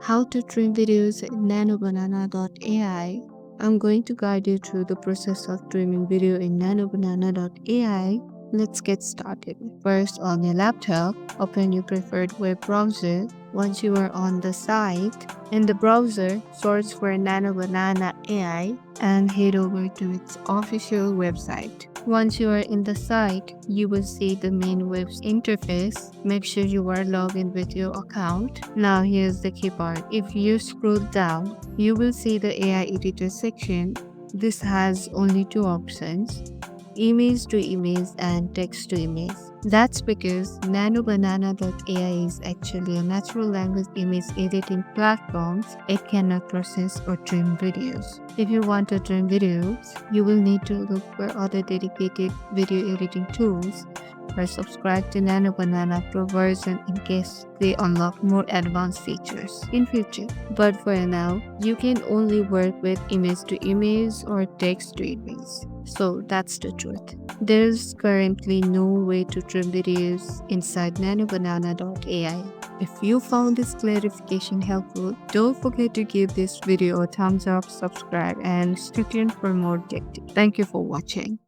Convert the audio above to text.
How to trim videos in NanoBanana.AI. I'm going to guide you through the process of trimming video in NanoBanana.ai. Let's get started. First, on your laptop, open your preferred web browser. Once you are on the site, in the browser, search for NanoBanana.ai and head over to its official website. Once you are in the site, you will see the main web interface. Make sure you are logged in with your account. Now here's the key part. If you scroll down, you will see the AI editor section. This has only two options: image to image and text to image. That's because NanoBanana.ai is actually a natural language image editing platform. It cannot process or trim videos. If you want to trim videos, you will need to look for other dedicated video editing tools or subscribe to NanoBanana Pro version in case they unlock more advanced features in future. But for now, you can only work with image to image or text to image. So that's the truth. There's currently no way to trim videos inside NanoBanana.ai. If you found this clarification helpful, don't forget to give this video a thumbs up, subscribe, and stay tuned for more tech tips. Thank you for watching.